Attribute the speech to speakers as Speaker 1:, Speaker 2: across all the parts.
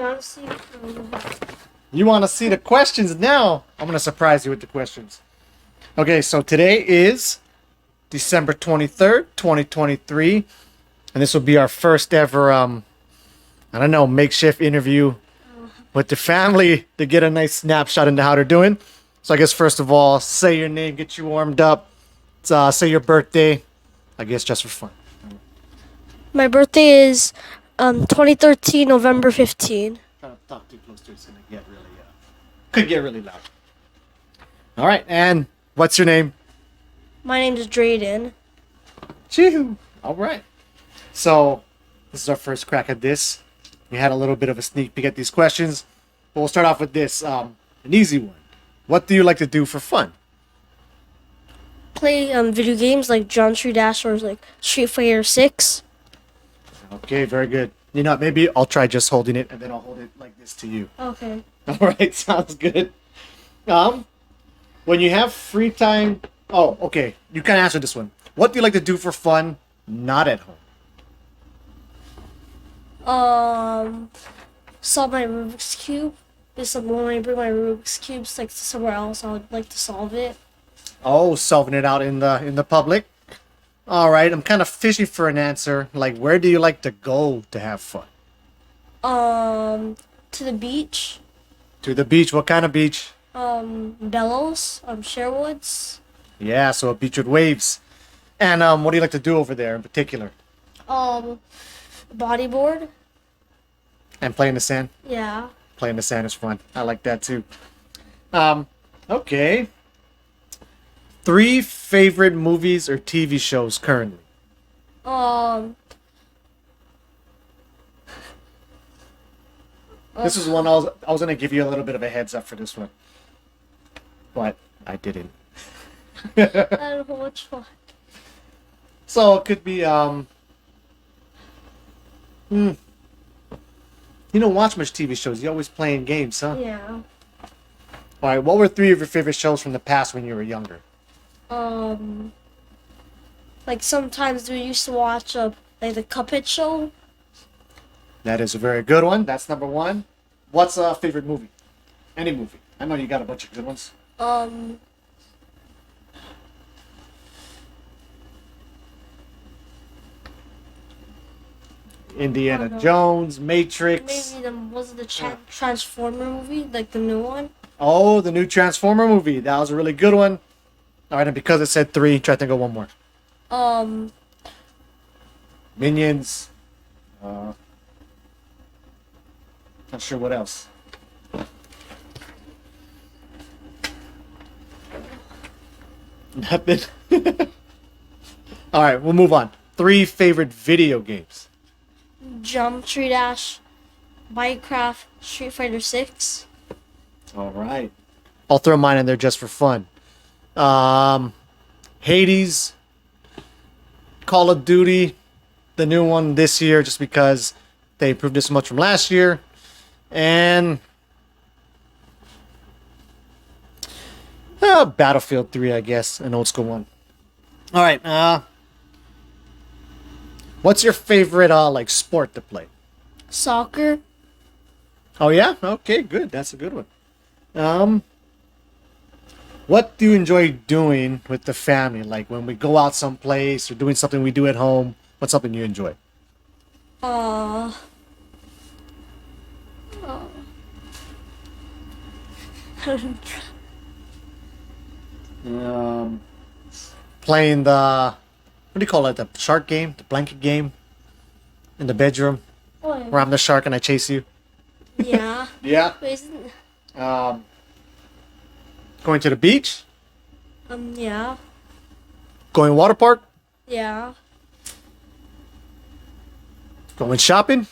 Speaker 1: Honestly,
Speaker 2: You want to see the questions now? I'm going to surprise you with the questions. Okay, so today is December 23rd, 2023. And this will be our first ever, I don't know, makeshift interview with the family to get a nice snapshot into how they're doing. So I guess first of all, say your name, get you warmed up. Say your birthday. I guess just for fun.
Speaker 1: my birthday is 2013, November 15.
Speaker 2: Try to talk too close to it, it's gonna get really, could get really loud. All right, and what's your name?
Speaker 1: My name is Drayden.
Speaker 2: Choo. All right. So this is our first crack at this. We had a little bit of a sneak peek at these questions, but we'll start off with this, an easy one. What do you like to do for fun?
Speaker 1: Play video games like John Tree Dash or like Street Fighter 6.
Speaker 2: Okay, very good. You know, maybe I'll try just holding it, and then I'll hold it like this to you.
Speaker 1: Okay.
Speaker 2: All right, sounds good. When you have free time. Oh, okay. You can answer this one. What do you like to do for fun, not at home?
Speaker 1: Solve my Rubik's Cube. Because when I bring my Rubik's Cubes like somewhere else, I would like to solve it.
Speaker 2: Oh, solving it out in the public. All right, I'm kind of fishing for an answer. Like, where do you like to go to have fun?
Speaker 1: To the beach.
Speaker 2: To the beach. What kind of beach?
Speaker 1: Bellows. Sherwoods.
Speaker 2: Yeah, so a beach with waves. And what do you like to do over there in particular?
Speaker 1: Bodyboard.
Speaker 2: And play in the sand.
Speaker 1: Yeah.
Speaker 2: Playing the sand is fun. I like that too. Okay. 3 favorite movies or TV shows currently. This is one I was gonna give you a little bit of a heads up for this one, but I didn't.
Speaker 1: I don't know which one.
Speaker 2: So it could be You don't watch much TV shows. You're always playing games, huh?
Speaker 1: Yeah.
Speaker 2: All right. What were 3 of your favorite shows from the past when you were younger?
Speaker 1: Like sometimes we used to watch like the Cuphead show.
Speaker 2: That is a very good one. That's number 1. What's a favorite movie? Any movie. I know you got a bunch of good ones. Indiana Jones, Matrix.
Speaker 1: Maybe was it the Transformer movie, like the new one?
Speaker 2: Oh, the new Transformer movie. That was a really good one. All right, and because it said 3, try to think of one more. Minions. Not sure what else. Nothing. All right, we'll move on. 3 favorite video games.
Speaker 1: Geometry Dash, Minecraft, Street Fighter 6.
Speaker 2: All right. I'll throw mine in there just for fun. Hades, Call of Duty, the new one this year, just because they improved this much from last year, and Battlefield 3, I guess, an old school one. All right. What's your favorite like sport to play?
Speaker 1: Soccer.
Speaker 2: Oh yeah? Okay, good. That's a good one. What do you enjoy doing with the family? Like when we go out someplace or doing something we do at home, what's something you enjoy? Playing the, what do you call it? The shark game? The blanket game? In the bedroom? Where I'm the shark and I chase you?
Speaker 1: Yeah.
Speaker 2: Yeah.
Speaker 1: Wait, isn't...
Speaker 2: Going to the beach?
Speaker 1: Yeah.
Speaker 2: Going water park?
Speaker 1: Yeah.
Speaker 2: Going shopping?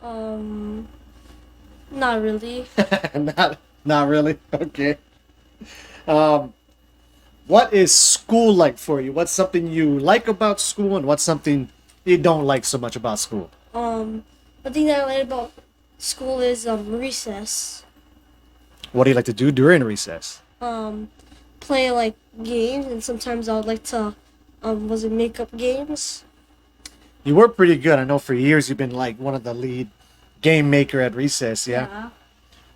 Speaker 1: Not really.
Speaker 2: Not really. Okay. What is school like for you? What's something you like about school and what's something you don't like so much about school?
Speaker 1: The thing that I like about school is recess.
Speaker 2: What do you like to do during recess?
Speaker 1: Play like games, and sometimes I would like to was it makeup games?
Speaker 2: You were pretty good. I know for years you've been like one of the lead game maker at recess. Yeah.
Speaker 1: Yeah.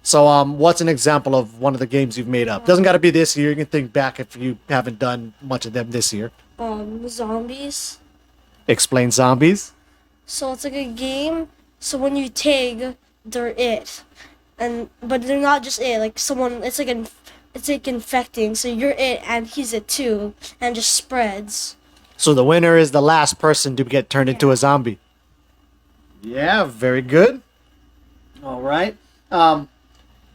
Speaker 2: So what's an example of one of the games you've made up? Doesn't got to be this year. You can think back if you haven't done much of them this year.
Speaker 1: Zombies.
Speaker 2: Explain zombies.
Speaker 1: So it's like a game. So when you tag, they're it, but they're not just it. Like someone, it's like infecting. So you're it, and he's it too, and it just spreads.
Speaker 2: So the winner is the last person to get turned into a zombie. Yeah, very good. All right.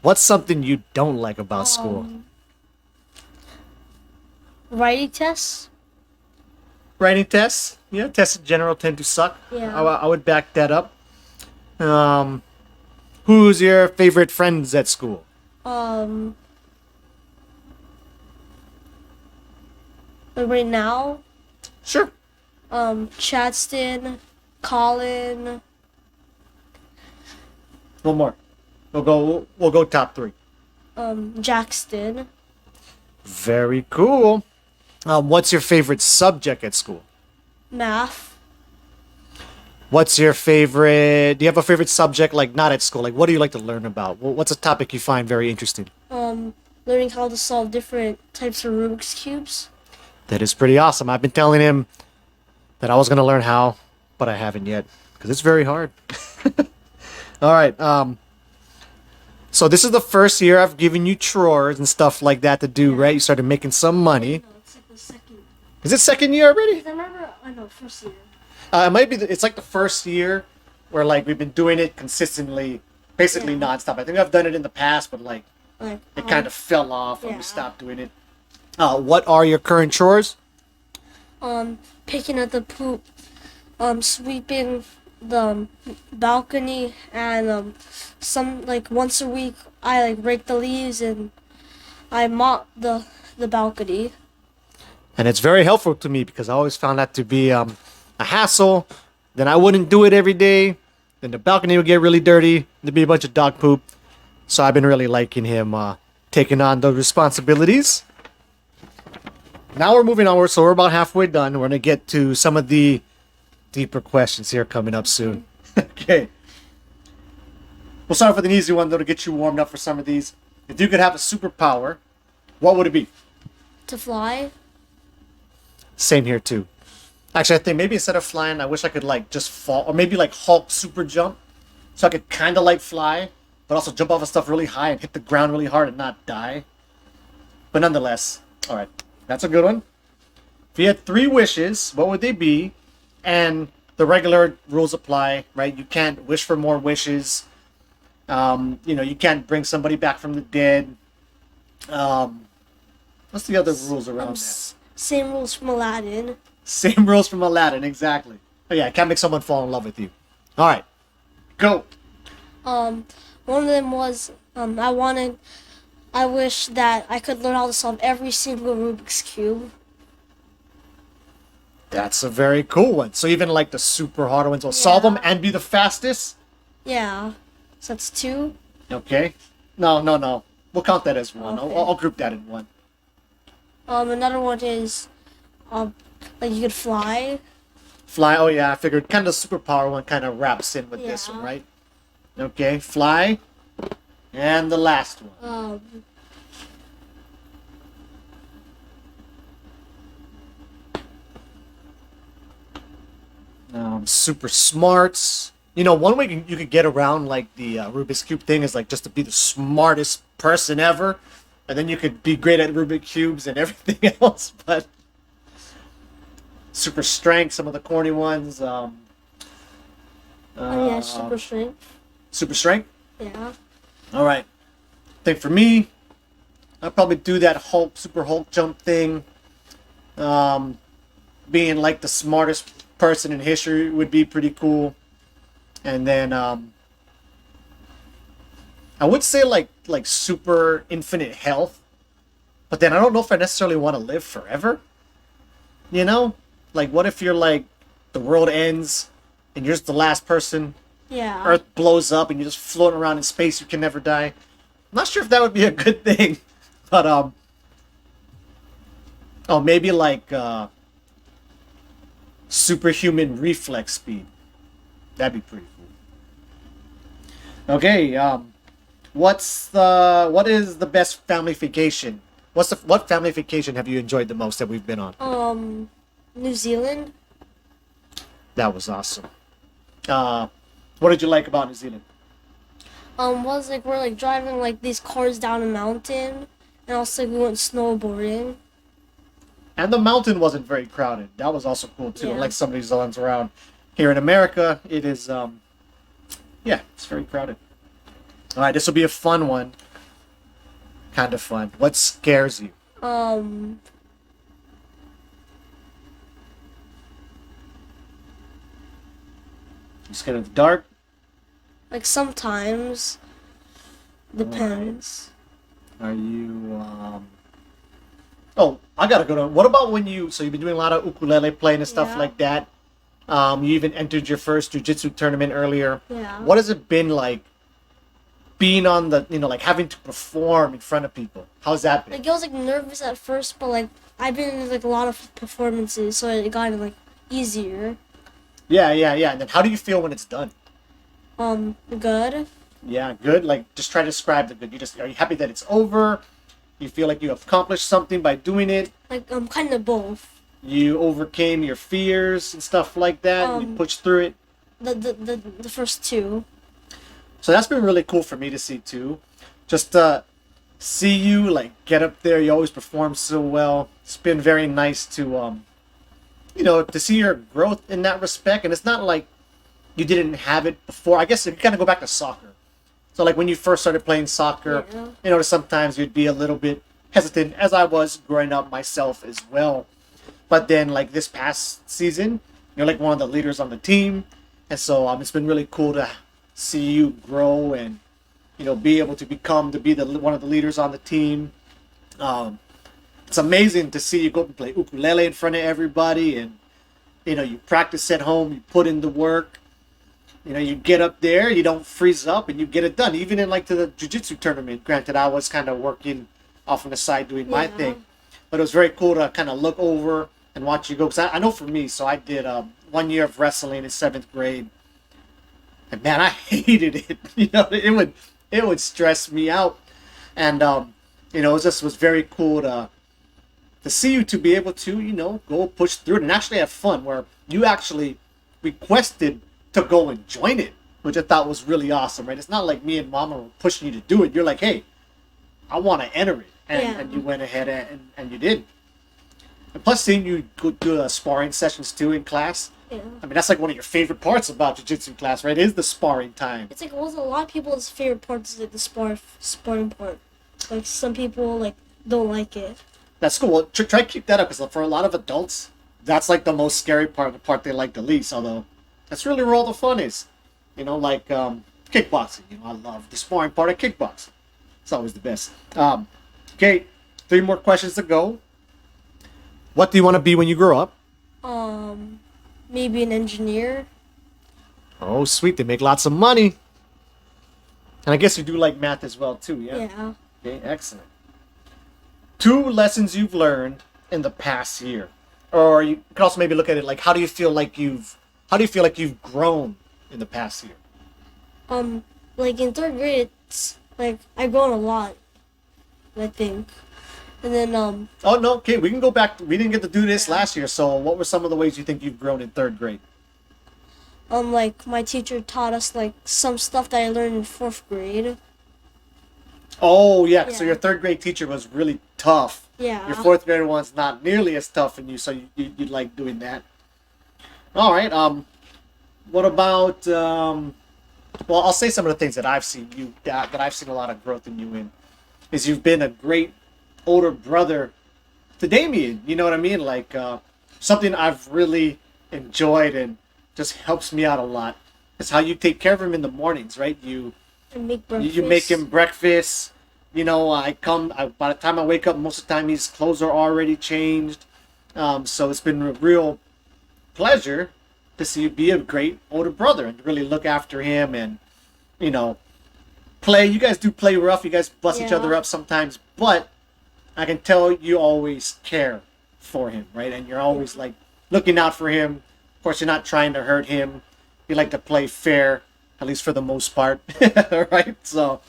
Speaker 2: What's something you don't like about school?
Speaker 1: Writing tests.
Speaker 2: Writing tests. Yeah, tests in general tend to suck.
Speaker 1: Yeah.
Speaker 2: I would back that up. Who's your favorite friends at school?
Speaker 1: Like right now,
Speaker 2: Sure.
Speaker 1: Chadston, Colin.
Speaker 2: One more. We'll go top three.
Speaker 1: Jackson.
Speaker 2: Very cool. What's your favorite subject at school?
Speaker 1: Math.
Speaker 2: What's your favorite? Do you have a favorite subject, like not at school? Like, what do you like to learn about? What's a topic you find very interesting?
Speaker 1: Learning how to solve different types of Rubik's cubes.
Speaker 2: That is pretty awesome. I've been telling him that I was going to learn how, but I haven't yet because it's very hard. All right. So this is the first year I've given you chores and stuff like that to do, right? You started making some money.
Speaker 1: No, it's like the second.
Speaker 2: Is it second year already?
Speaker 1: I remember, I know, first year.
Speaker 2: It might be. It's like the first year where like we've been doing it consistently, basically
Speaker 1: Yeah.
Speaker 2: nonstop. I think I've done it in the past, but like
Speaker 1: Like,
Speaker 2: it kind of fell off when
Speaker 1: yeah.
Speaker 2: we stopped doing it. What are your current chores?
Speaker 1: Picking up the poop, sweeping the balcony, and some like once a week I like rake the leaves and I mop the balcony.
Speaker 2: And it's very helpful to me because I always found that to be a hassle. Then I wouldn't do it every day. Then the balcony would get really dirty. There'd be a bunch of dog poop. So I've been really liking him taking on those responsibilities. Now we're moving onward, so we're about halfway done. We're going to get to some of the deeper questions here coming up soon. Okay. We'll start off with an easy one, though, to get you warmed up for some of these. If you could have a superpower, what would it be?
Speaker 1: To fly.
Speaker 2: Same here, too. Actually, I think maybe instead of flying, I wish I could, like, just fall. Or maybe, like, Hulk super jump. So I could kind of, like, fly, but also jump off of stuff really high and hit the ground really hard and not die. But nonetheless, all right. That's a good one. If you had 3 wishes, what would they be? And the regular rules apply, right? You can't wish for more wishes. You can't bring somebody back from the dead. What's the other rules around that?
Speaker 1: Same rules from Aladdin.
Speaker 2: Same rules from Aladdin, exactly. Oh yeah, can't make someone fall in love with you. All right, go.
Speaker 1: One of them was I wish that I could learn how to solve every single Rubik's Cube.
Speaker 2: That's a very cool one. So even like the super hard ones, will solve them and be the fastest.
Speaker 1: Yeah. So that's 2.
Speaker 2: Okay. No. We'll count that as one.
Speaker 1: Okay.
Speaker 2: I'll group that in one.
Speaker 1: Another one is, like you could fly.
Speaker 2: Fly. Oh yeah, I figured kind of the superpower one kind of wraps in with this one, right? Okay, fly. And the last one. Super smarts. One way you could get around like the Rubik's Cube thing is like just to be the smartest person ever, and then you could be great at Rubik's Cubes and everything else. But super strength, some of the corny ones.
Speaker 1: Yeah, super strength.
Speaker 2: Super strength.
Speaker 1: Yeah.
Speaker 2: All right. I think for me, I'd probably do that Super Hulk jump thing. Being like the smartest person in history would be pretty cool. And then I would say like super infinite health, but then I don't know if I necessarily want to live forever. Like what if you're like the world ends and you're just the last person.
Speaker 1: Yeah.
Speaker 2: Earth blows up and you're just floating around in space. You can never die. I'm not sure if that would be a good thing, but maybe like superhuman reflex speed. That'd be pretty cool. Okay. What is the best family vacation? What family vacation have you enjoyed the most that we've been on?
Speaker 1: New Zealand.
Speaker 2: That was awesome. Uh, what did you like about New Zealand?
Speaker 1: Was like we're like driving like these cars down a mountain, and also like, we went snowboarding.
Speaker 2: And the mountain wasn't very crowded. That was also cool too.
Speaker 1: Yeah.
Speaker 2: Like some of these ones around here in America, it is yeah, it's very crowded. All right, this will be a fun one. Kind of fun. What scares you?
Speaker 1: Um,
Speaker 2: You scared of the dark?
Speaker 1: like sometimes depends.
Speaker 2: Are you Oh, I gotta go to. What about when so you've been doing a lot of ukulele playing and stuff
Speaker 1: Yeah.
Speaker 2: like that. You even entered your first jujitsu tournament earlier.
Speaker 1: Yeah.
Speaker 2: What has it been like being on the, like having to perform in front of people? How's that been?
Speaker 1: Like I was like nervous at first, but like I've been in like a lot of performances, so it got like easier.
Speaker 2: Yeah, yeah, yeah. And then how do you feel when it's done?
Speaker 1: Good.
Speaker 2: Yeah, good. Like, just try to describe the good. Are you happy that it's over? You feel like you accomplished something by doing it?
Speaker 1: Like kind of both.
Speaker 2: You overcame your fears and stuff like that. And you pushed through it.
Speaker 1: The first two.
Speaker 2: So that's been really cool for me to see too. Just see you like get up there. You always perform so well. It's been very nice to to see your growth in that respect. And it's not like you didn't have it before. I guess if you kind of go back to soccer. So like when you first started playing soccer,
Speaker 1: Yeah.
Speaker 2: sometimes you'd be a little bit hesitant, as I was growing up myself as well. But then like this past season, you're like one of the leaders on the team, and so it's been really cool to see you grow and be able to be one of the leaders on the team. Um, it's amazing to see you go and play ukulele in front of everybody, and you practice at home, you put in the work. You get up there, you don't freeze up, and you get it done. Even in like to the jiu-jitsu tournament. Granted, I was kind of working off on the side doing my
Speaker 1: Yeah.
Speaker 2: thing, but it was very cool to kind of look over and watch you go. Because I know for me, so I did 1 year of wrestling in seventh grade, and man, I hated it. It would stress me out, and it was very cool to see you to be able to go push through it and actually have fun. Where you actually requested to go and join it, which I thought was really awesome, right? It's not like me and Mama were pushing you to do it. You're like, hey, I want to enter it, and you went ahead and you did. And plus, seeing you go do sparring sessions too in class.
Speaker 1: Yeah.
Speaker 2: I mean, that's like one of your favorite parts about jiu-jitsu class, right? Is the sparring time.
Speaker 1: It's like a lot of people's favorite part is like the sparring part. Like some people like don't like it.
Speaker 2: That's cool. Well, try to keep that up because for a lot of adults, that's like the most scary part, the part they like the least. Although that's really where all the fun is. Like kickboxing. I love the sparring part of kickboxing. It's always the best. Okay, 3 more questions to go. What do you want to be when you grow up?
Speaker 1: Maybe an engineer.
Speaker 2: Oh, sweet. They make lots of money. And I guess you do like math as well, too, yeah?
Speaker 1: Yeah.
Speaker 2: Okay, excellent. 2 lessons you've learned in the past year. Or you could also maybe look at it like how do you feel like you've grown in the past year?
Speaker 1: Like in third grade, it's like I've grown a lot, I think. And then
Speaker 2: Oh, no, okay, we can go back. We didn't get to do this last year, so what were some of the ways you think you've grown in third grade?
Speaker 1: like my teacher taught us like some stuff that I learned in fourth grade.
Speaker 2: Oh, yeah, so
Speaker 1: Yeah.
Speaker 2: your third grade teacher was really tough.
Speaker 1: Yeah.
Speaker 2: Your fourth grade one's not nearly as tough in you, so you like doing that. All right, what about, well, I'll say some of the things that I've seen that I've seen a lot of growth in you in, is you've been a great older brother to Damien. You know what I mean? Like something I've really enjoyed and just helps me out a lot is how you take care of him in the mornings, right? You
Speaker 1: And make breakfast.
Speaker 2: you make him breakfast. By the time I wake up, most of the time his clothes are already changed. So it's been a real pleasure to see you be a great older brother and really look after him and play. You guys do play rough. You guys bust each
Speaker 1: Yeah.
Speaker 2: other up sometimes, but I can tell you always care for him, right? And you're always like looking out for him. Of course, you're not trying to hurt him. You like to play fair at least for the most part, right? So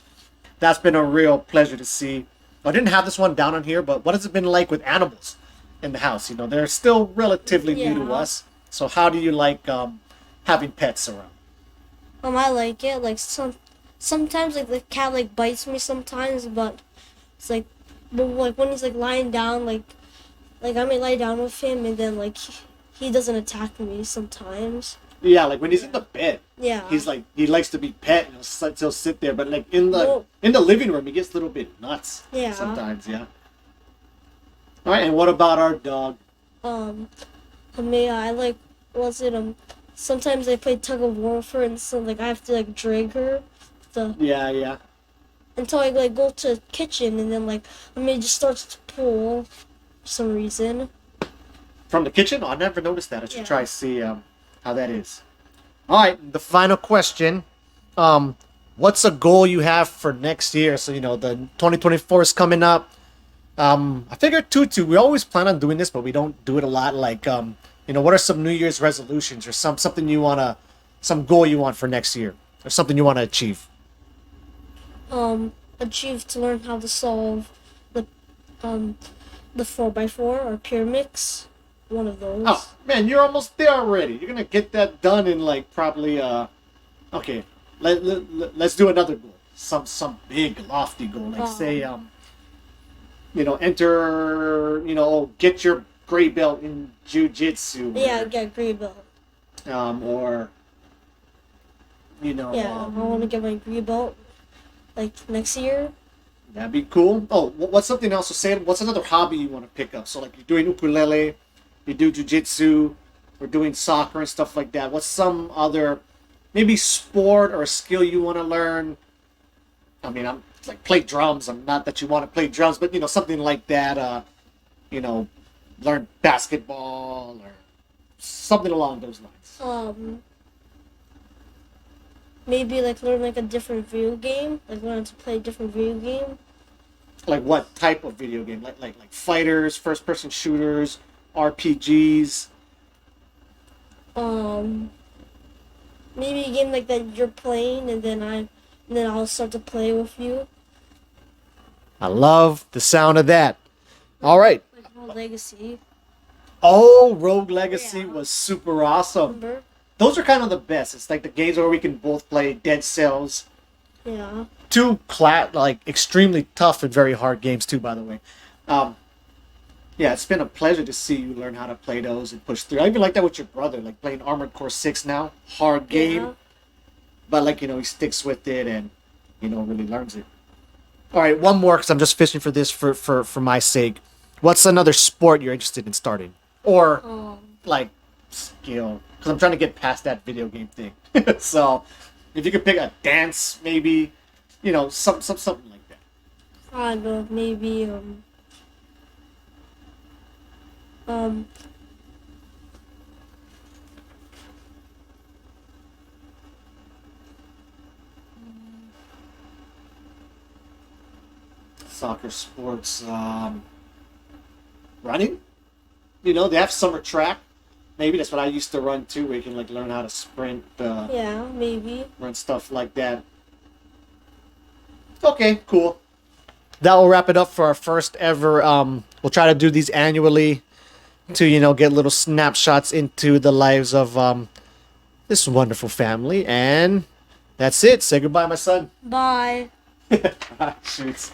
Speaker 2: that's been a real pleasure to see. I didn't have this one down on here, but what has it been like with animals in the house? You know, they're still relatively new to
Speaker 1: Yeah.
Speaker 2: us. So how do you like having pets around?
Speaker 1: I like it. Like sometimes like the cat like bites me sometimes, but it's but like when he's like lying down, like I may lie down with him, and then like he doesn't attack me sometimes.
Speaker 2: Yeah, like when he's in the bed,
Speaker 1: Yeah.
Speaker 2: he's like he likes to be pet and he'll sit there. But like in the
Speaker 1: Well-
Speaker 2: living room, he gets a little bit nuts.
Speaker 1: Yeah.
Speaker 2: Sometimes, yeah. All right, and what about our dog?
Speaker 1: I like was it sometimes I play tug of war with her, and so like I have to like drag her the
Speaker 2: Yeah, yeah.
Speaker 1: until I like go to the kitchen, and then like just starts to pull for some reason.
Speaker 2: From the kitchen? Oh, I never noticed that. I should
Speaker 1: Yeah.
Speaker 2: try to see how that is. All right, the final question. What's a goal you have for next year? So, you know, the 2024 is coming up. I figured too, we always plan on doing this, but we don't do it a lot. Like, you know, what are some New Year's resolutions or something some goal you want for next year or something you want to achieve?
Speaker 1: Achieve to learn how to solve um the 4x4 or pyramids. One of those.
Speaker 2: Oh, man, you're almost there already. You're going to get that done in like probably, okay, let's do another goal. Some big lofty goal. Like say, you know, get your gray belt in jiu-jitsu.
Speaker 1: Yeah, get gray belt.
Speaker 2: Or, you know,
Speaker 1: Yeah, I want to get my gray belt like next year.
Speaker 2: that'd be cool. Oh, what's something else? So say, what's another hobby you want to pick up? So like you're doing ukulele, you do jiu-jitsu, or doing soccer and stuff like that. What's some other, maybe sport or a skill you want to learn? I mean, I'm like play drums. I'm not that you want to play drums, but you know, something like that. You know, learn basketball or something along those lines.
Speaker 1: Maybe like learn like a different video game, like learn to play a different video game.
Speaker 2: Like what type of video game? Like fighters, first person shooters, RPGs.
Speaker 1: Maybe a game like that you're playing, and then I'll start to play with you.
Speaker 2: I love the sound of that. All right.
Speaker 1: Like World Legacy.
Speaker 2: Oh, Rogue Legacy
Speaker 1: Yeah.
Speaker 2: was super awesome.
Speaker 1: Remember?
Speaker 2: Those are kind of the best. It's like the games where we can both play Dead Cells.
Speaker 1: Yeah.
Speaker 2: Two like extremely tough and very hard games too, by the way. Yeah, it's been a pleasure to see you learn how to play those and push through. I even like that with your brother, like playing Armored Core 6 now. Hard game,
Speaker 1: Yeah.
Speaker 2: but like, you know, he sticks with it and, you know, really learns it. All right, one more because I'm just fishing for this for my sake. What's another sport you're interested in starting? Or like skill? Because I'm trying to get past that video game thing. So if you could pick a dance, maybe, you know, something like that.
Speaker 1: I don't know, maybe
Speaker 2: Soccer, sports, running. You know, they have summer track. Maybe that's what I used to run too, where you can like learn how to sprint,
Speaker 1: yeah, maybe.
Speaker 2: run stuff like that. Okay, cool. That will wrap it up for our first ever. We'll try to do these annually to, you know, get little snapshots into the lives of this wonderful family. And that's it. Say goodbye, my son.
Speaker 1: Bye.
Speaker 2: Shoots.